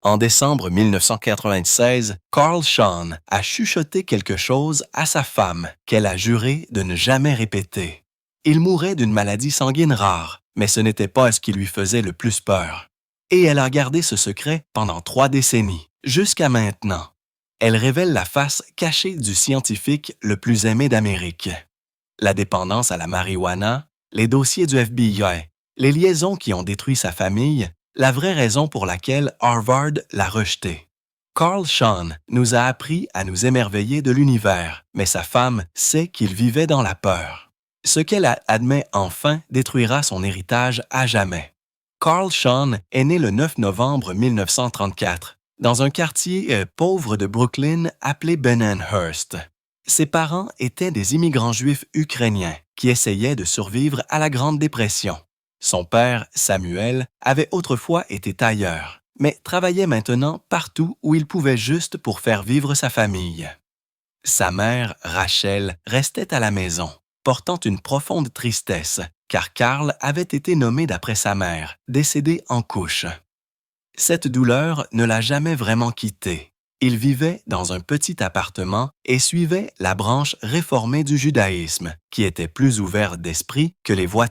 En décembre 1996, Carl Shawn a chuchoté quelque chose à sa femme qu'elle a juré de ne jamais répéter. Il mourait d'une maladie sanguine rare, mais ce n'était pas ce qui lui faisait le plus peur. Et elle a gardé ce secret pendant 3 décennies, jusqu'à maintenant. Elle révèle la face cachée du scientifique le plus aimé d'Amérique. La dépendance à la marijuana, les dossiers du FBI, les liaisons qui ont détruit sa famille, la vraie raison pour laquelle Harvard l'a rejeté. Carl Shawn nous a appris à nous émerveiller de l'univers, mais sa femme sait qu'il vivait dans la peur. Ce qu'elle admet enfin détruira son héritage à jamais. Carl Shawn est né le 9 novembre 1934, dans un quartier pauvre de Brooklyn appelé Bennenhurst. Ses parents étaient des immigrants juifs ukrainiens qui essayaient de survivre à la Grande Dépression. Son père, Samuel, avait autrefois été tailleur, mais travaillait maintenant partout où il pouvait juste pour faire vivre sa famille. Sa mère, Rachel, restait à la maison, portant une profonde tristesse, car Carl avait été nommé d'après sa mère, décédée en couche. Cette douleur ne l'a jamais vraiment quitté. Il vivait dans un petit appartement et suivait la branche réformée du judaïsme, qui était plus ouverte d'esprit que les voies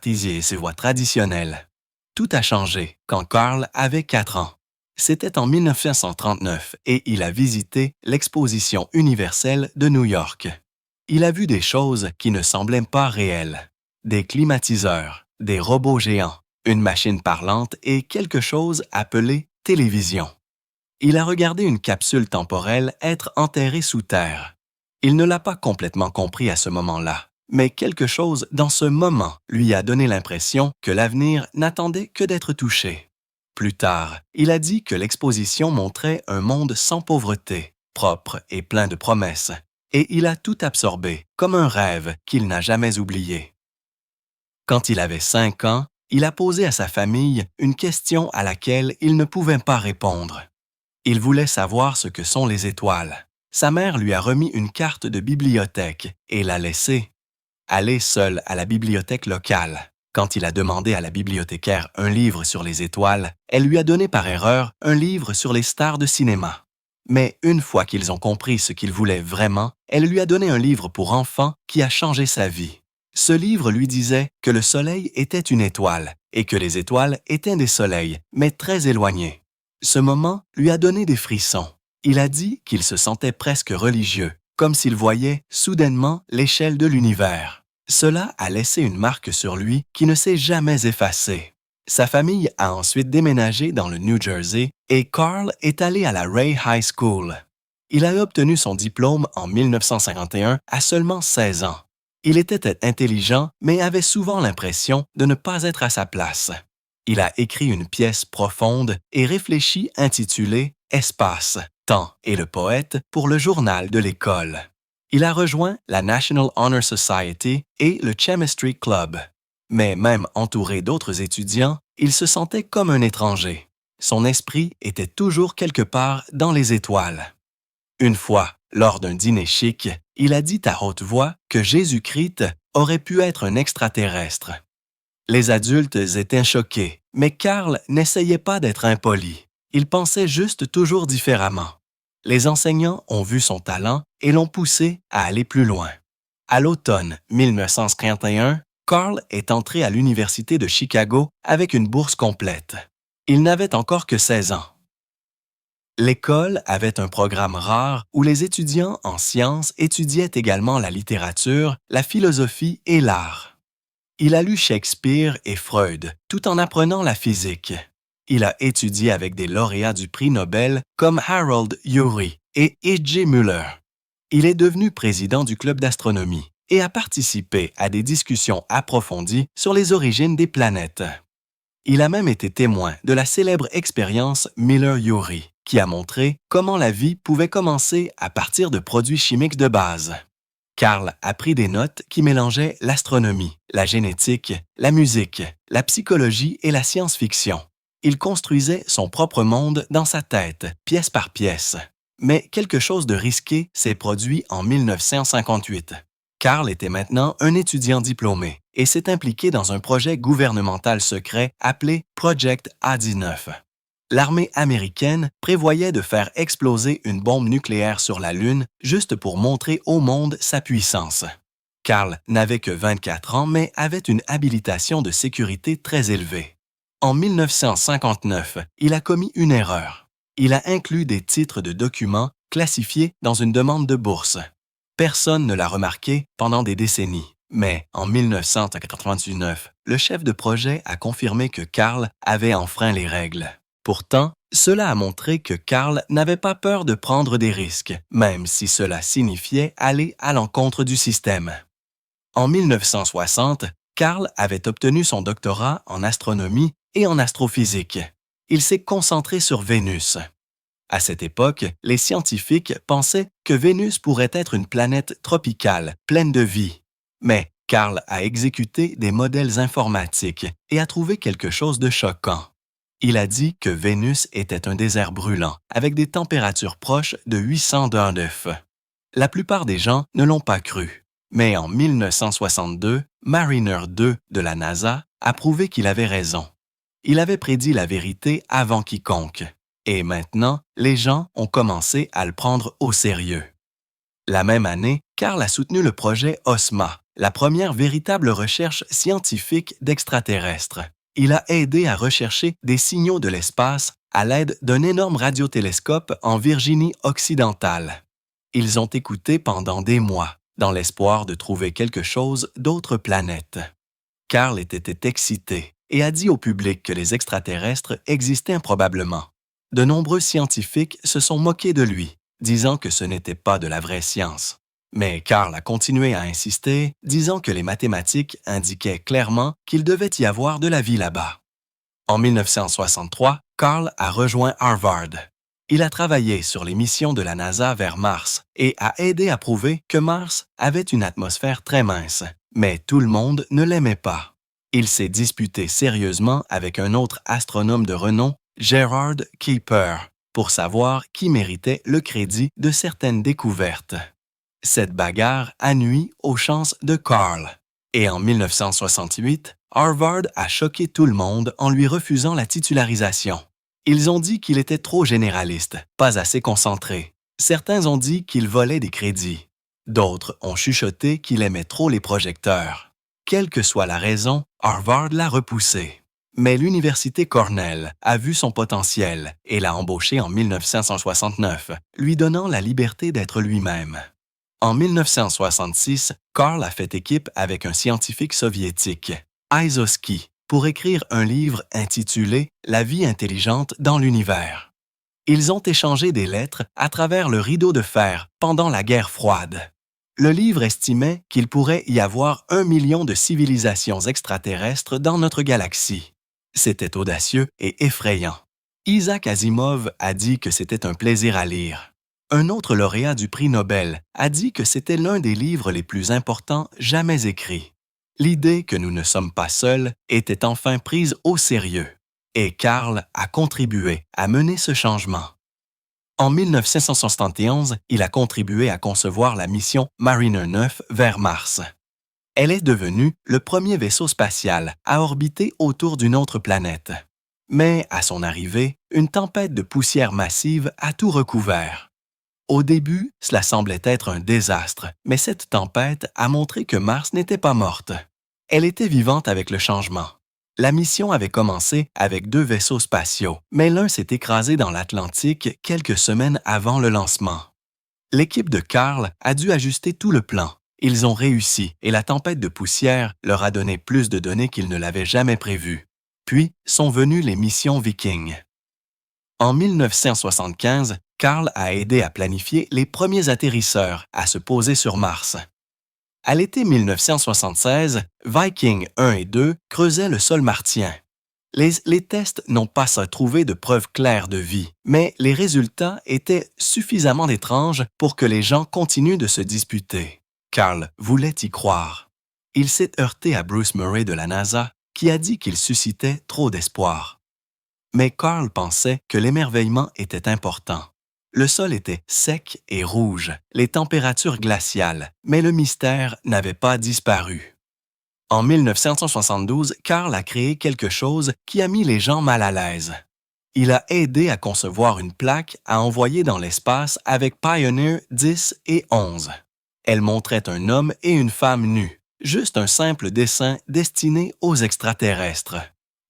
traditionnelles. Tout a changé quand Carl avait 4 ans. C'était en 1939 et il a visité l'Exposition universelle de New York. Il a vu des choses qui ne semblaient pas réelles. Des climatiseurs, des robots géants, une machine parlante et quelque chose appelé télévision. Il a regardé une capsule temporelle être enterrée sous terre. Il ne l'a pas complètement compris à ce moment-là, mais quelque chose dans ce moment lui a donné l'impression que l'avenir n'attendait que d'être touché. Plus tard, il a dit que l'exposition montrait un monde sans pauvreté, propre et plein de promesses, et il a tout absorbé, comme un rêve qu'il n'a jamais oublié. Quand il avait 5 ans, il a posé à sa famille une question à laquelle il ne pouvait pas répondre. Il voulait savoir ce que sont les étoiles. Sa mère lui a remis une carte de bibliothèque et l'a laissé aller seul à la bibliothèque locale. Quand il a demandé à la bibliothécaire un livre sur les étoiles, elle lui a donné par erreur un livre sur les stars de cinéma. Mais une fois qu'ils ont compris ce qu'il voulait vraiment, elle lui a donné un livre pour enfants qui a changé sa vie. Ce livre lui disait que le soleil était une étoile et que les étoiles étaient des soleils, mais très éloignés. Ce moment lui a donné des frissons. Il a dit qu'il se sentait presque religieux, comme s'il voyait soudainement l'échelle de l'univers. Cela a laissé une marque sur lui qui ne s'est jamais effacée. Sa famille a ensuite déménagé dans le New Jersey et Carl est allé à la Ray High School. Il a obtenu son diplôme en 1951 à seulement 16 ans. Il était intelligent, mais avait souvent l'impression de ne pas être à sa place. Il a écrit une pièce profonde et réfléchie intitulée « Espace, temps et le poète » pour le journal de l'école. Il a rejoint la National Honor Society et le Chemistry Club. Mais même entouré d'autres étudiants, il se sentait comme un étranger. Son esprit était toujours quelque part dans les étoiles. Une fois, lors d'un dîner chic, il a dit à haute voix que Jésus-Christ aurait pu être un extraterrestre. Les adultes étaient choqués, mais Carl n'essayait pas d'être impoli. Il pensait juste toujours différemment. Les enseignants ont vu son talent et l'ont poussé à aller plus loin. À l'automne 1951, Carl est entré à l'Université de Chicago avec une bourse complète. Il n'avait encore que 16 ans. L'école avait un programme rare où les étudiants en sciences étudiaient également la littérature, la philosophie et l'art. Il a lu Shakespeare et Freud, tout en apprenant la physique. Il a étudié avec des lauréats du prix Nobel comme Harold Urey et E.J. Muller. Il est devenu président du club d'astronomie et a participé à des discussions approfondies sur les origines des planètes. Il a même été témoin de la célèbre expérience Miller-Urey, qui a montré comment la vie pouvait commencer à partir de produits chimiques de base. Carl a pris des notes qui mélangeaient l'astronomie, la génétique, la musique, la psychologie et la science-fiction. Il construisait son propre monde dans sa tête, pièce par pièce. Mais quelque chose de risqué s'est produit en 1958. Carl était maintenant un étudiant diplômé et s'est impliqué dans un projet gouvernemental secret appelé Project A19. L'armée américaine prévoyait de faire exploser une bombe nucléaire sur la Lune juste pour montrer au monde sa puissance. Carl n'avait que 24 ans, mais avait une habilitation de sécurité très élevée. En 1959, il a commis une erreur. Il a inclus des titres de documents classifiés dans une demande de bourse. Personne ne l'a remarqué pendant des décennies. Mais en 1999, le chef de projet a confirmé que Carl avait enfreint les règles. Pourtant, cela a montré que Carl n'avait pas peur de prendre des risques, même si cela signifiait aller à l'encontre du système. En 1960, Carl avait obtenu son doctorat en astronomie et en astrophysique. Il s'est concentré sur Vénus. À cette époque, les scientifiques pensaient que Vénus pourrait être une planète tropicale, pleine de vie. Mais Carl a exécuté des modèles informatiques et a trouvé quelque chose de choquant. Il a dit que Vénus était un désert brûlant, avec des températures proches de 800 degrés de feu. La plupart des gens ne l'ont pas cru. Mais en 1962, Mariner 2 de la NASA a prouvé qu'il avait raison. Il avait prédit la vérité avant quiconque. Et maintenant, les gens ont commencé à le prendre au sérieux. La même année, Carl a soutenu le projet OSMA, la première véritable recherche scientifique d'extraterrestres. Il a aidé à rechercher des signaux de l'espace à l'aide d'un énorme radiotélescope en Virginie occidentale. Ils ont écouté pendant des mois, dans l'espoir de trouver quelque chose d'autres planètes. Carl était excité et a dit au public que les extraterrestres existaient improbablement. De nombreux scientifiques se sont moqués de lui, disant que ce n'était pas de la vraie science. Mais Carl a continué à insister, disant que les mathématiques indiquaient clairement qu'il devait y avoir de la vie là-bas. En 1963, Carl a rejoint Harvard. Il a travaillé sur les missions de la NASA vers Mars et a aidé à prouver que Mars avait une atmosphère très mince, mais tout le monde ne l'aimait pas. Il s'est disputé sérieusement avec un autre astronome de renom, Gerard Kuiper, pour savoir qui méritait le crédit de certaines découvertes. Cette bagarre a nui aux chances de Carl. Et en 1968, Harvard a choqué tout le monde en lui refusant la titularisation. Ils ont dit qu'il était trop généraliste, pas assez concentré. Certains ont dit qu'il volait des crédits. D'autres ont chuchoté qu'il aimait trop les projecteurs. Quelle que soit la raison, Harvard l'a repoussé. Mais l'université Cornell a vu son potentiel et l'a embauché en 1969, lui donnant la liberté d'être lui-même. En 1966, Carl a fait équipe avec un scientifique soviétique, Aizovsky, pour écrire un livre intitulé « La vie intelligente dans l'univers ». Ils ont échangé des lettres à travers le rideau de fer pendant la guerre froide. Le livre estimait qu'il pourrait y avoir 1 million de civilisations extraterrestres dans notre galaxie. C'était audacieux et effrayant. Isaac Asimov a dit que c'était un plaisir à lire. Un autre lauréat du prix Nobel a dit que c'était l'un des livres les plus importants jamais écrits. L'idée que nous ne sommes pas seuls était enfin prise au sérieux, et Carl a contribué à mener ce changement. En 1971, il a contribué à concevoir la mission Mariner 9 vers Mars. Elle est devenue le premier vaisseau spatial à orbiter autour d'une autre planète. Mais à son arrivée, une tempête de poussière massive a tout recouvert. Au début, cela semblait être un désastre, mais cette tempête a montré que Mars n'était pas morte. Elle était vivante avec le changement. La mission avait commencé avec 2 vaisseaux spatiaux, mais l'un s'est écrasé dans l'Atlantique quelques semaines avant le lancement. L'équipe de Carl a dû ajuster tout le plan. Ils ont réussi et la tempête de poussière leur a donné plus de données qu'ils ne l'avaient jamais prévu. Puis sont venues les missions Viking. En 1975, Carl a aidé à planifier les premiers atterrisseurs à se poser sur Mars. À l'été 1976, Viking 1 et 2 creusaient le sol martien. Les tests n'ont pas trouvé de preuves claires de vie, mais les résultats étaient suffisamment étranges pour que les gens continuent de se disputer. Carl voulait y croire. Il s'est heurté à Bruce Murray de la NASA, qui a dit qu'il suscitait trop d'espoir. Mais Carl pensait que l'émerveillement était important. Le sol était sec et rouge, les températures glaciales, mais le mystère n'avait pas disparu. En 1972, Carl a créé quelque chose qui a mis les gens mal à l'aise. Il a aidé à concevoir une plaque à envoyer dans l'espace avec Pioneer 10 et 11. Elle montrait un homme et une femme nus, juste un simple dessin destiné aux extraterrestres.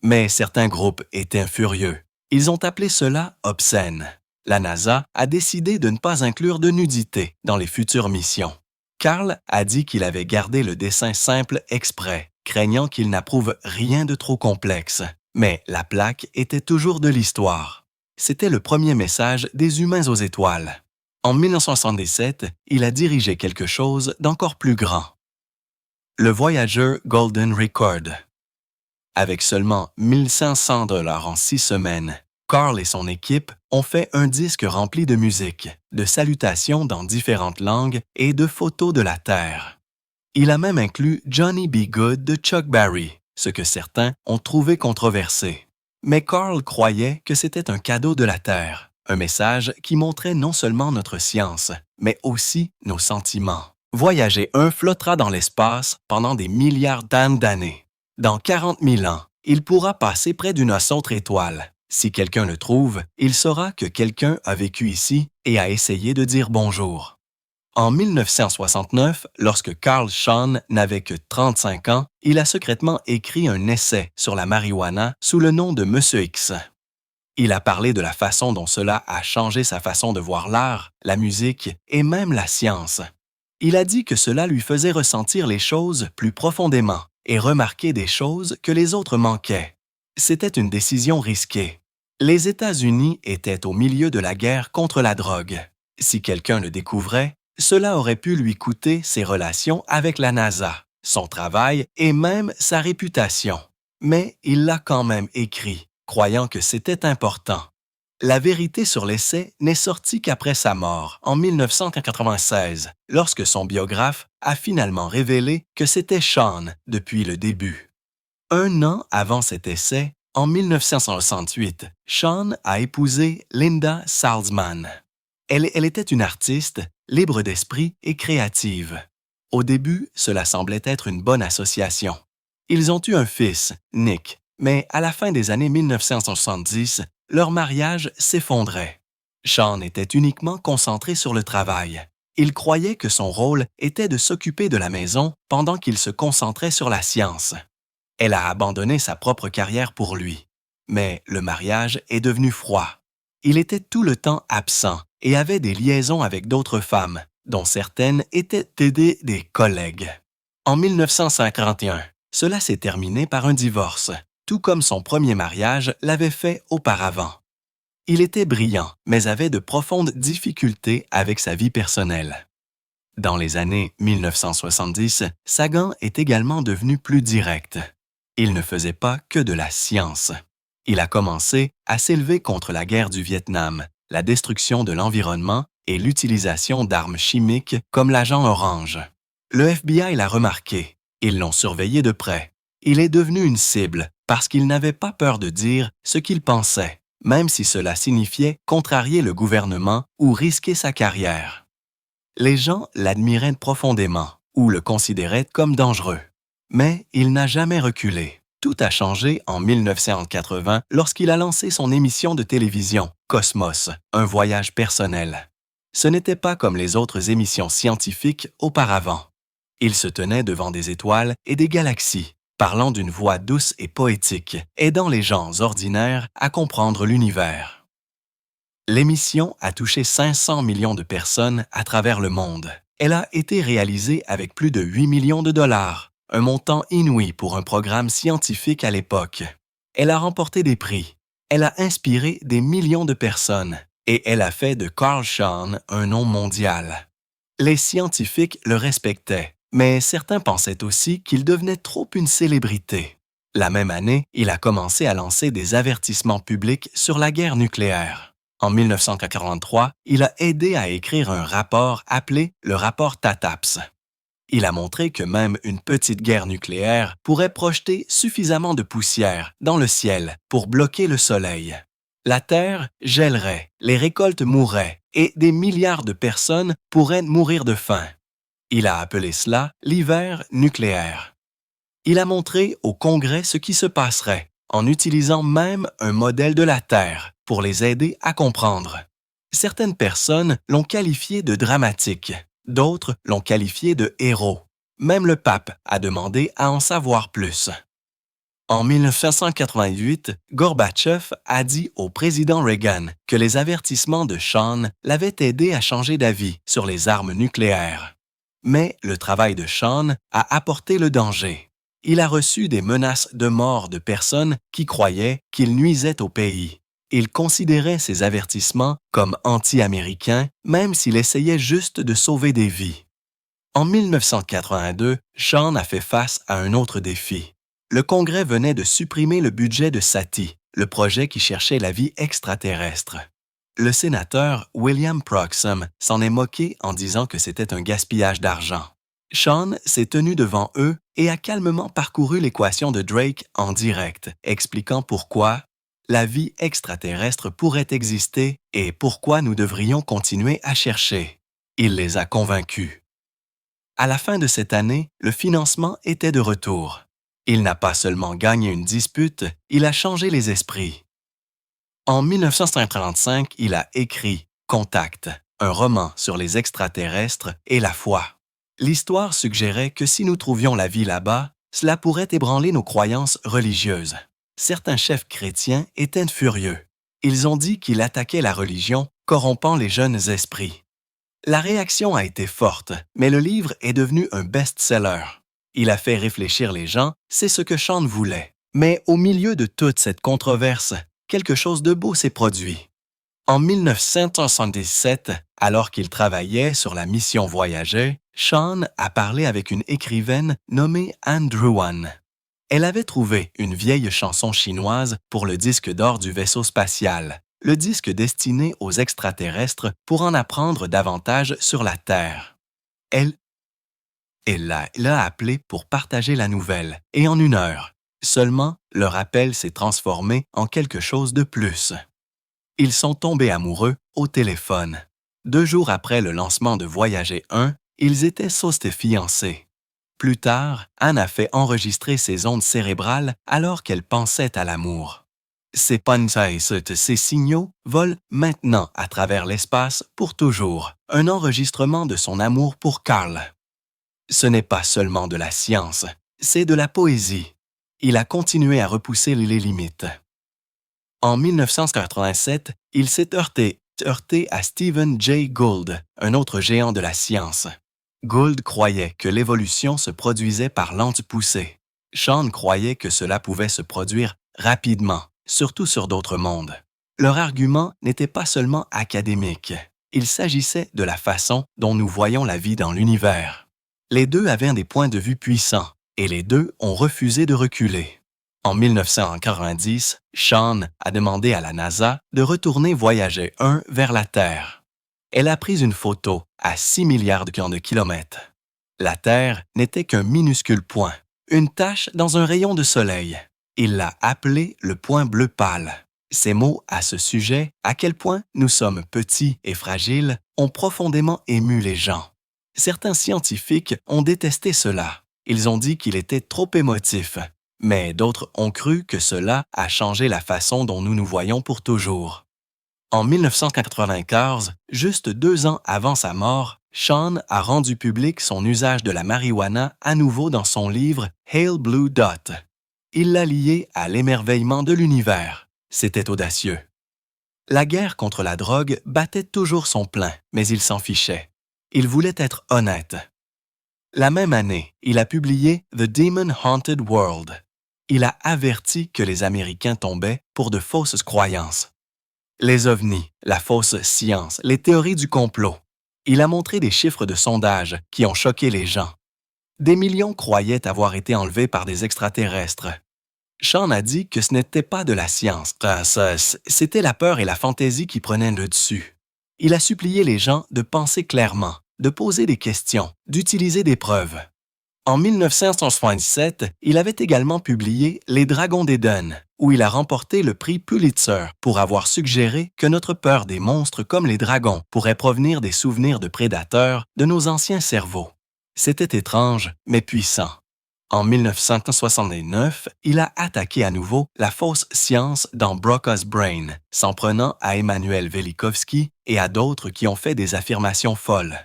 Mais certains groupes étaient furieux. Ils ont appelé cela obscène. La NASA a décidé de ne pas inclure de nudité dans les futures missions. Carl a dit qu'il avait gardé le dessin simple exprès, craignant qu'il n'approuve rien de trop complexe. Mais la plaque était toujours de l'histoire. C'était le premier message des humains aux étoiles. En 1977, il a dirigé quelque chose d'encore plus grand. Le Voyager Golden Record. Avec seulement 1 500 $ en 6 semaines, Carl et son équipe ont fait un disque rempli de musique, de salutations dans différentes langues et de photos de la Terre. Il a même inclus Johnny B. Good de Chuck Berry, ce que certains ont trouvé controversé. Mais Carl croyait que c'était un cadeau de la Terre, un message qui montrait non seulement notre science, mais aussi nos sentiments. Voyager 1 flottera dans l'espace pendant des milliards d'années. Dans 40 000 ans, il pourra passer près d'une autre étoile. Si quelqu'un le trouve, il saura que quelqu'un a vécu ici et a essayé de dire bonjour. En 1969, lorsque Carl Shawn n'avait que 35 ans, il a secrètement écrit un essai sur la marijuana sous le nom de Monsieur X. Il a parlé de la façon dont cela a changé sa façon de voir l'art, la musique et même la science. Il a dit que cela lui faisait ressentir les choses plus profondément et remarquer des choses que les autres manquaient. C'était une décision risquée. Les États-Unis étaient au milieu de la guerre contre la drogue. Si quelqu'un le découvrait, cela aurait pu lui coûter ses relations avec la NASA, son travail et même sa réputation. Mais il l'a quand même écrit, croyant que c'était important. La vérité sur l'essai n'est sortie qu'après sa mort, en 1996, lorsque son biographe a finalement révélé que c'était Shawn depuis le début. 1 an avant cet essai, en 1968, Shawn a épousé Linda Salzman. Elle était une artiste, libre d'esprit et créative. Au début, cela semblait être une bonne association. Ils ont eu un fils, Nick, mais à la fin des années 1970, leur mariage s'effondrait. Shawn était uniquement concentré sur le travail. Il croyait que son rôle était de s'occuper de la maison pendant qu'il se concentrait sur la science. Elle a abandonné sa propre carrière pour lui. Mais le mariage est devenu froid. Il était tout le temps absent et avait des liaisons avec d'autres femmes, dont certaines étaient des collègues. En 1951, cela s'est terminé par un divorce, tout comme son premier mariage l'avait fait auparavant. Il était brillant, mais avait de profondes difficultés avec sa vie personnelle. Dans les années 1970, Sagan est également devenu plus direct. Il ne faisait pas que de la science. Il a commencé à s'élever contre la guerre du Vietnam, la destruction de l'environnement et l'utilisation d'armes chimiques comme l'agent orange. Le FBI l'a remarqué. Ils l'ont surveillé de près. Il est devenu une cible parce qu'il n'avait pas peur de dire ce qu'il pensait, même si cela signifiait contrarier le gouvernement ou risquer sa carrière. Les gens l'admiraient profondément ou le considéraient comme dangereux. Mais il n'a jamais reculé. Tout a changé en 1980 lorsqu'il a lancé son émission de télévision, Cosmos, un voyage personnel. Ce n'était pas comme les autres émissions scientifiques auparavant. Il se tenait devant des étoiles et des galaxies, parlant d'une voix douce et poétique, aidant les gens ordinaires à comprendre l'univers. L'émission a touché 500 millions de personnes à travers le monde. Elle a été réalisée avec plus de 8 millions de dollars, un montant inouï pour un programme scientifique à l'époque. Elle a remporté des prix. Elle a inspiré des millions de personnes et elle a fait de Carl Shawn un nom mondial. Les scientifiques le respectaient, mais certains pensaient aussi qu'il devenait trop une célébrité. La même année, il a commencé à lancer des avertissements publics sur la guerre nucléaire. En 1943, il a aidé à écrire un rapport appelé le rapport TATAPS. Il a montré que même une petite guerre nucléaire pourrait projeter suffisamment de poussière dans le ciel pour bloquer le soleil. La Terre gèlerait, les récoltes mourraient et des milliards de personnes pourraient mourir de faim. Il a appelé cela l'hiver nucléaire. Il a montré au Congrès ce qui se passerait en utilisant même un modèle de la Terre pour les aider à comprendre. Certaines personnes l'ont qualifié de dramatique, d'autres l'ont qualifié de héros. Même le pape a demandé à en savoir plus. En 1988, Gorbatchev a dit au président Reagan que les avertissements de Sean l'avaient aidé à changer d'avis sur les armes nucléaires. Mais le travail de Sean a apporté le danger. Il a reçu des menaces de mort de personnes qui croyaient qu'il nuisait au pays. Il considérait ces avertissements comme anti-américains, même s'il essayait juste de sauver des vies. En 1982, Sean a fait face à un autre défi. Le Congrès venait de supprimer le budget de SETI, le projet qui cherchait la vie extraterrestre. Le sénateur William Proxham s'en est moqué en disant que c'était un gaspillage d'argent. Sean s'est tenu devant eux et a calmement parcouru l'équation de Drake en direct, expliquant pourquoi la vie extraterrestre pourrait exister et pourquoi nous devrions continuer à chercher. Il les a convaincus. À la fin de cette année, le financement était de retour. Il n'a pas seulement gagné une dispute, il a changé les esprits. En 1935, il a écrit Contact, un roman sur les extraterrestres et la foi. L'histoire suggérait que si nous trouvions la vie là-bas, cela pourrait ébranler nos croyances religieuses. Certains chefs chrétiens étaient furieux. Ils ont dit qu'il attaquait la religion, corrompant les jeunes esprits. La réaction a été forte, mais le livre est devenu un best-seller. Il a fait réfléchir les gens, c'est ce que Sean voulait. Mais au milieu de toute cette controverse, quelque chose de beau s'est produit. En 1977, alors qu'il travaillait sur la mission Voyager, Sean a parlé avec une écrivaine nommée Anne Druan. Elle avait trouvé une vieille chanson chinoise pour le disque d'or du vaisseau spatial, le disque destiné aux extraterrestres pour en apprendre davantage sur la Terre. Elle l'a appelé pour partager la nouvelle, et en 1 heure. Seulement, leur appel s'est transformé en quelque chose de plus. Ils sont tombés amoureux au téléphone. 2 jours après le lancement de Voyager 1, ils étaient sauces fiancés. Plus tard, Anne a fait enregistrer ses ondes cérébrales alors qu'elle pensait à l'amour. Ces ces signaux volent maintenant à travers l'espace pour toujours, un enregistrement de son amour pour Carl. Ce n'est pas seulement de la science, c'est de la poésie. Il a continué à repousser les limites. En 1987, il s'est heurté à Stephen Jay Gould, un autre géant de la science. Gould croyait que l'évolution se produisait par lentes poussées. Sean croyait que cela pouvait se produire rapidement, surtout sur d'autres mondes. Leur argument n'était pas seulement académique. Il s'agissait de la façon dont nous voyons la vie dans l'univers. Les deux avaient des points de vue puissants, et les deux ont refusé de reculer. En 1990, Sean a demandé à la NASA de retourner Voyager 1 vers la Terre. Elle a pris une photo à 6 milliards de kilomètres. La Terre n'était qu'un minuscule point, une tache dans un rayon de soleil. Il l'a appelé le point bleu pâle. Ces mots à ce sujet, à quel point nous sommes petits et fragiles, ont profondément ému les gens. Certains scientifiques ont détesté cela. Ils ont dit qu'il était trop émotif. Mais d'autres ont cru que cela a changé la façon dont nous nous voyons pour toujours. En 1995, juste 2 ans avant sa mort, Sean a rendu public son usage de la marijuana à nouveau dans son livre Hail Blue Dot. Il l'a lié à l'émerveillement de l'univers. C'était audacieux. La guerre contre la drogue battait toujours son plein, mais il s'en fichait. Il voulait être honnête. La même année, il a publié The Demon Haunted World. Il a averti que les Américains tombaient pour de fausses croyances. Les ovnis, la fausse science, les théories du complot. Il a montré des chiffres de sondage qui ont choqué les gens. Des millions croyaient avoir été enlevés par des extraterrestres. Sean a dit que ce n'était pas de la science, c'était la peur et la fantaisie qui prenaient le dessus. Il a supplié les gens de penser clairement, de poser des questions, d'utiliser des preuves. En 1977, il avait également publié Les Dragons d'Éden, où il a remporté le prix Pulitzer pour avoir suggéré que notre peur des monstres comme les dragons pourrait provenir des souvenirs de prédateurs de nos anciens cerveaux. C'était étrange, mais puissant. En 1979, il a attaqué à nouveau la fausse science dans Broca's Brain, s'en prenant à Emmanuel Velikovsky et à d'autres qui ont fait des affirmations folles.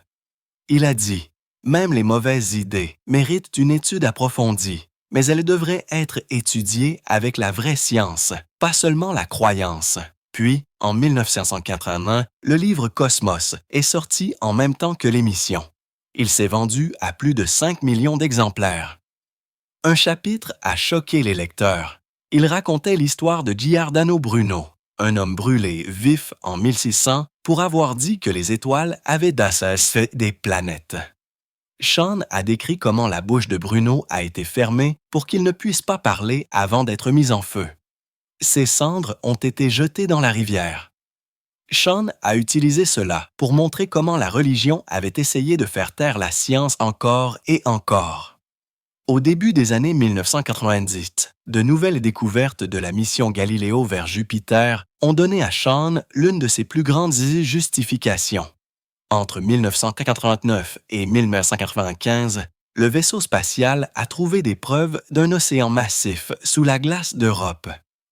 Il a dit « Même les mauvaises idées méritent une étude approfondie, mais elles devraient être étudiées avec la vraie science, pas seulement la croyance. » Puis, en 1981, le livre Cosmos est sorti en même temps que l'émission. Il s'est vendu à plus de 5 millions d'exemplaires. Un chapitre a choqué les lecteurs. Il racontait l'histoire de Giordano Bruno, un homme brûlé vif en 1600 pour avoir dit que les étoiles avaient d'assez des planètes. Sean a décrit comment la bouche de Bruno a été fermée pour qu'il ne puisse pas parler avant d'être mis en feu. Ses cendres ont été jetées dans la rivière. Sean a utilisé cela pour montrer comment la religion avait essayé de faire taire la science encore et encore. Au début des années 1990, de nouvelles découvertes de la mission Galileo vers Jupiter ont donné à Sean l'une de ses plus grandes justifications. Entre 1989 et 1995, le vaisseau spatial a trouvé des preuves d'un océan massif sous la glace d'Europe.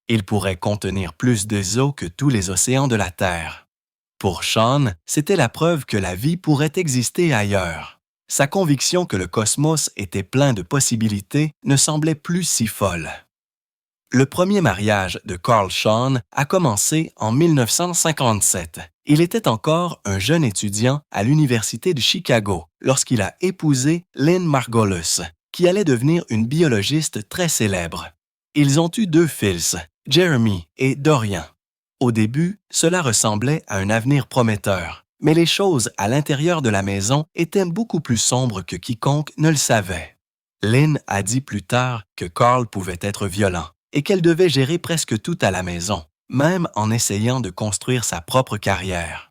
Il pourrait contenir plus d'eau que tous les océans de la Terre. Pour Sean, c'était la preuve que la vie pourrait exister ailleurs. Sa conviction que le cosmos était plein de possibilités ne semblait plus si folle. Le premier mariage de Carl Sean a commencé en 1957. Il était encore un jeune étudiant à l'Université de Chicago lorsqu'il a épousé Lynn Margulis, qui allait devenir une biologiste très célèbre. Ils ont eu 2 fils, Jeremy et Dorian. Au début, cela ressemblait à un avenir prometteur. Mais les choses à l'intérieur de la maison étaient beaucoup plus sombres que quiconque ne le savait. Lynn a dit plus tard que Carl pouvait être violent et qu'elle devait gérer presque tout à la maison, même en essayant de construire sa propre carrière.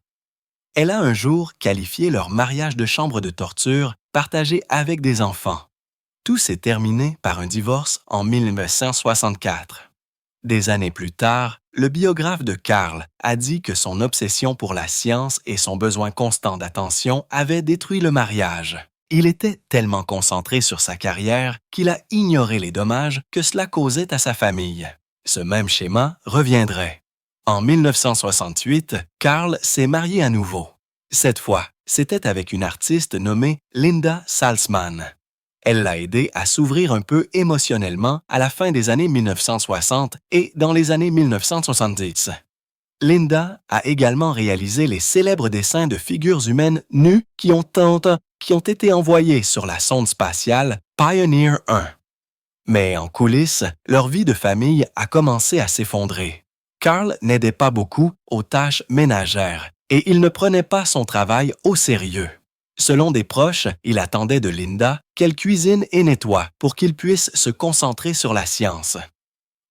Elle a un jour qualifié leur mariage de chambre de torture partagé avec des enfants. Tout s'est terminé par un divorce en 1964. Des années plus tard, le biographe de Carl a dit que son obsession pour la science et son besoin constant d'attention avaient détruit le mariage. Il était tellement concentré sur sa carrière qu'il a ignoré les dommages que cela causait à sa famille. Ce même schéma reviendrait. En 1968, Carl s'est marié à nouveau. Cette fois, c'était avec une artiste nommée Linda Salzman. Elle l'a aidé à s'ouvrir un peu émotionnellement à la fin des années 1960 et dans les années 1970. Linda a également réalisé les célèbres dessins de figures humaines nues qui ont été envoyés sur la sonde spatiale Pioneer 1. Mais en coulisses, leur vie de famille a commencé à s'effondrer. Carl n'aidait pas beaucoup aux tâches ménagères et il ne prenait pas son travail au sérieux. Selon des proches, il attendait de Linda qu'elle cuisine et nettoie pour qu'il puisse se concentrer sur la science.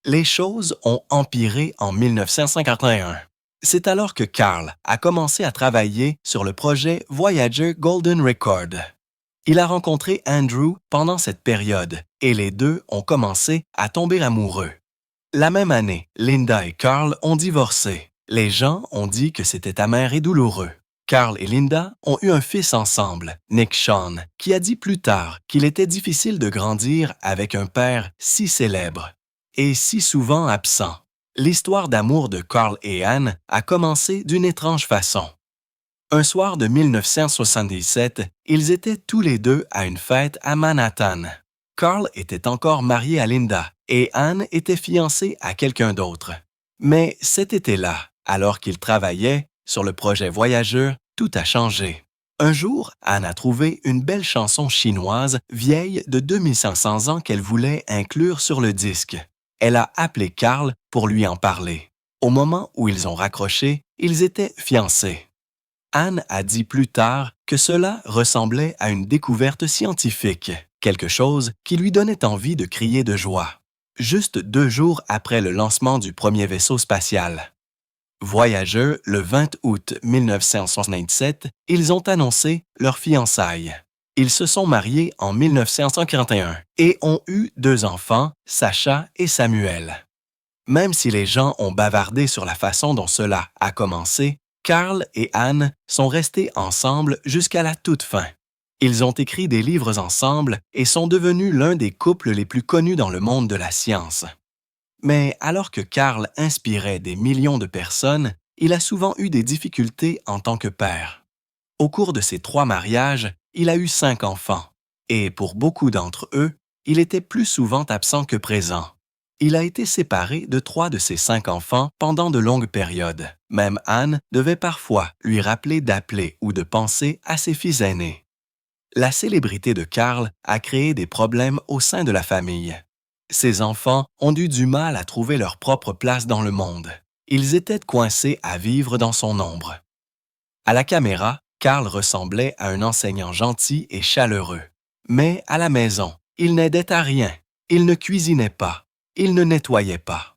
Les choses ont empiré en 1951. C'est alors que Carl a commencé à travailler sur le projet Voyager Golden Record. Il a rencontré Andrew pendant cette période et les deux ont commencé à tomber amoureux. La même année, Linda et Carl ont divorcé. Les gens ont dit que c'était amer et douloureux. Carl et Linda ont eu un fils ensemble, Nick Sean, qui a dit plus tard qu'il était difficile de grandir avec un père si célèbre et si souvent absent. L'histoire d'amour de Carl et Anne a commencé d'une étrange façon. Un soir de 1977, ils étaient tous les deux à une fête à Manhattan. Carl était encore marié à Linda et Anne était fiancée à quelqu'un d'autre. Mais cet été-là, alors qu'ils travaillaient sur le projet Voyager, tout a changé. Un jour, Anne a trouvé une belle chanson chinoise vieille de 2500 ans qu'elle voulait inclure sur le disque. Elle a appelé Carl pour lui en parler. Au moment où ils ont raccroché, ils étaient fiancés. Anne a dit plus tard que cela ressemblait à une découverte scientifique, quelque chose qui lui donnait envie de crier de joie. Juste 2 jours après le lancement du premier vaisseau spatial. Voyager, le 20 août 1967, ils ont annoncé leur fiançailles. Ils se sont mariés en 1941 et ont eu 2 enfants, Sacha et Samuel. Même si les gens ont bavardé sur la façon dont cela a commencé, Carl et Anne sont restés ensemble jusqu'à la toute fin. Ils ont écrit des livres ensemble et sont devenus l'un des couples les plus connus dans le monde de la science. Mais alors que Carl inspirait des millions de personnes, il a souvent eu des difficultés en tant que père. Au cours de ses 3 mariages, il a eu 5 enfants, et pour beaucoup d'entre eux, il était plus souvent absent que présent. Il a été séparé de 3 de ses 5 enfants pendant de longues périodes. Même Anne devait parfois lui rappeler d'appeler ou de penser à ses fils aînés. La célébrité de Carl a créé des problèmes au sein de la famille. Ses enfants ont eu du mal à trouver leur propre place dans le monde. Ils étaient coincés à vivre dans son ombre. À la caméra, Carl ressemblait à un enseignant gentil et chaleureux. Mais à la maison, il n'aidait à rien. Il ne cuisinait pas. Il ne nettoyait pas.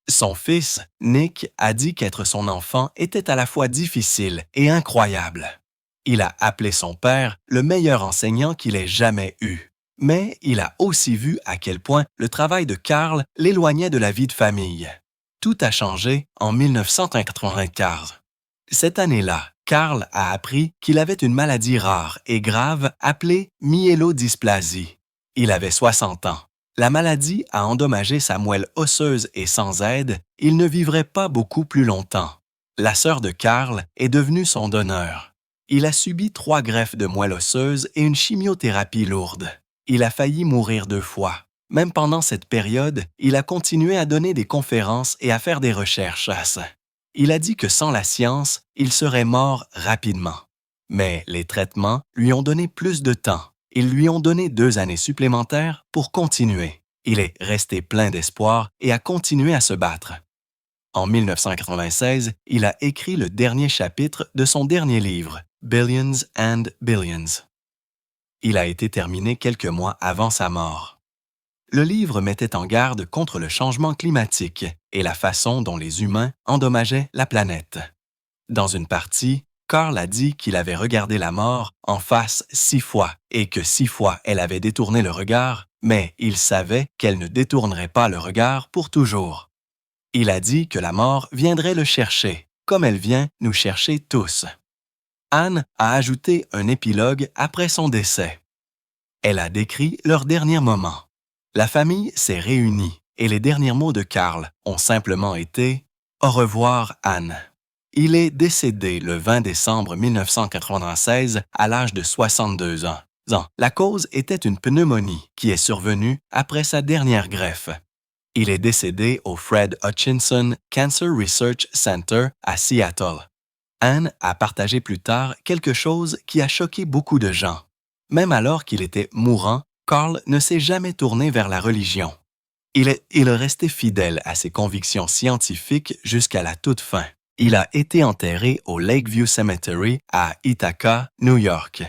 Son fils, Nick, a dit qu'être son enfant était à la fois difficile et incroyable. Il a appelé son père le meilleur enseignant qu'il ait jamais eu. Mais il a aussi vu à quel point le travail de Carl l'éloignait de la vie de famille. Tout a changé en 1995. Cette année-là, Carl a appris qu'il avait une maladie rare et grave appelée myélodysplasie. Il avait 60 ans. La maladie a endommagé sa moelle osseuse et sans aide, il ne vivrait pas beaucoup plus longtemps. La sœur de Carl est devenue son donneur. Il a subi 3 greffes de moelle osseuse et une chimiothérapie lourde. Il a failli mourir 2 fois. Même pendant cette période, il a continué à donner des conférences et à faire des recherches. Il a dit que sans la science, il serait mort rapidement. Mais les traitements lui ont donné plus de temps. Ils lui ont donné 2 années supplémentaires pour continuer. Il est resté plein d'espoir et a continué à se battre. En 1996, il a écrit le dernier chapitre de son dernier livre, Billions and Billions. Il a été terminé quelques mois avant sa mort. Le livre mettait en garde contre le changement climatique et la façon dont les humains endommageaient la planète. Dans une partie, Carl a dit qu'il avait regardé la mort en face 6 fois et que 6 fois elle avait détourné le regard, mais il savait qu'elle ne détournerait pas le regard pour toujours. Il a dit que la mort viendrait le chercher, comme elle vient nous chercher tous. Anne a ajouté un épilogue après son décès. Elle a décrit leurs derniers moments. La famille s'est réunie et les derniers mots de Carl ont simplement été « Au revoir, Anne ». Il est décédé le 20 décembre 1996 à l'âge de 62 ans. La cause était une pneumonie qui est survenue après sa dernière greffe. Il est décédé au Fred Hutchinson Cancer Research Center à Seattle. Anne a partagé plus tard quelque chose qui a choqué beaucoup de gens. Même alors qu'il était mourant, Carl ne s'est jamais tourné vers la religion. Il est resté fidèle à ses convictions scientifiques jusqu'à la toute fin. Il a été enterré au Lakeview Cemetery à Ithaca, New York.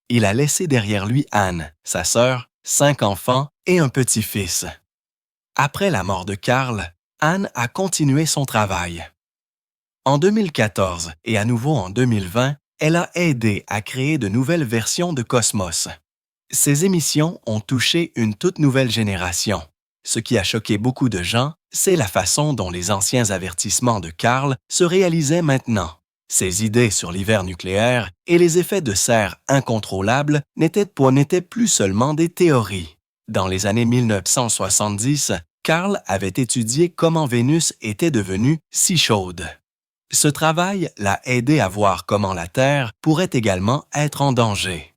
Il a laissé derrière lui Anne, sa sœur, 5 enfants et un petit-fils. Après la mort de Carl, Anne a continué son travail. En 2014 et à nouveau en 2020, elle a aidé à créer de nouvelles versions de Cosmos. Ces émissions ont touché une toute nouvelle génération. Ce qui a choqué beaucoup de gens, c'est la façon dont les anciens avertissements de Carl se réalisaient maintenant. Ses idées sur l'hiver nucléaire et les effets de serre incontrôlables n'étaient plus seulement des théories. Dans les années 1970, Carl avait étudié comment Vénus était devenue si chaude. Ce travail l'a aidé à voir comment la Terre pourrait également être en danger.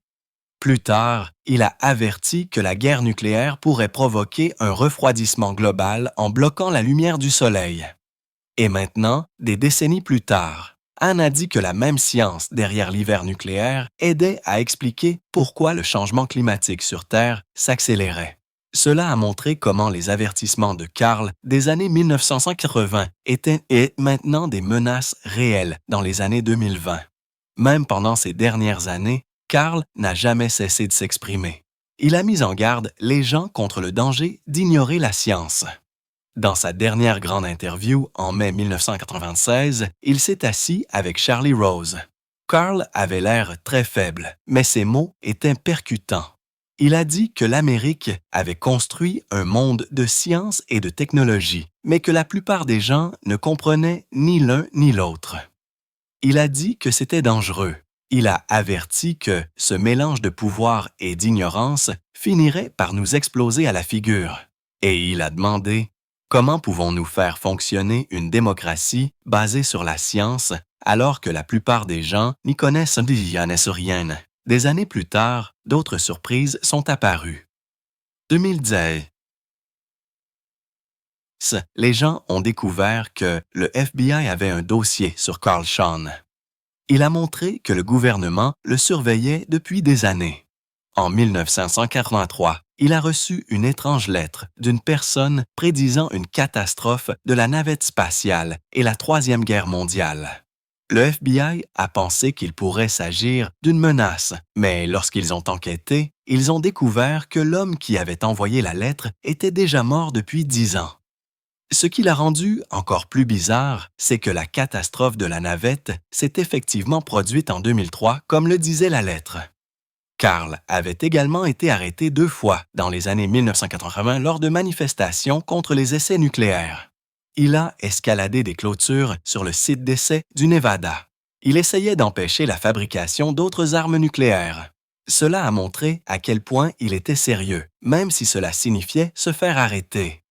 Plus tard, il a averti que la guerre nucléaire pourrait provoquer un refroidissement global en bloquant la lumière du Soleil. Et maintenant, des décennies plus tard, Anne a dit que la même science derrière l'hiver nucléaire aidait à expliquer pourquoi le changement climatique sur Terre s'accélérait. Cela a montré comment les avertissements de Carl des années 1980 étaient maintenant des menaces réelles dans les années 2020. Même pendant ces dernières années, Carl n'a jamais cessé de s'exprimer. Il a mis en garde les gens contre le danger d'ignorer la science. Dans sa dernière grande interview en mai 1996, il s'est assis avec Charlie Rose. Carl avait l'air très faible, mais ses mots étaient percutants. Il a dit que l'Amérique avait construit un monde de science et de technologie, mais que la plupart des gens ne comprenaient ni l'un ni l'autre. Il a dit que c'était dangereux, Il a averti que ce mélange de pouvoir et d'ignorance finirait par nous exploser à la figure. Et il a demandé comment pouvons-nous faire fonctionner une démocratie basée sur la science alors que la plupart des gens n'y connaissent rien. Des années plus tard, d'autres surprises sont apparues. 2010. Les gens ont découvert que le FBI avait un dossier sur Carl Shawn. Il a montré que le gouvernement le surveillait depuis des années. En 1983, il a reçu une étrange lettre d'une personne prédisant une catastrophe de la navette spatiale et la Troisième Guerre mondiale. Le FBI a pensé qu'il pourrait s'agir d'une menace, mais lorsqu'ils ont enquêté, ils ont découvert que l'homme qui avait envoyé la lettre était déjà mort depuis 10 ans. Ce qui l'a rendu encore plus bizarre, c'est que la catastrophe de la navette s'est effectivement produite en 2003, comme le disait la lettre. Carl avait également été arrêté 2 fois dans les années 1980 lors de manifestations contre les essais nucléaires. Il a escaladé des clôtures sur le site d'essai du Nevada. Il essayait d'empêcher la fabrication d'autres armes nucléaires. Cela a montré à quel point il était sérieux, même si cela signifiait se faire arrêter.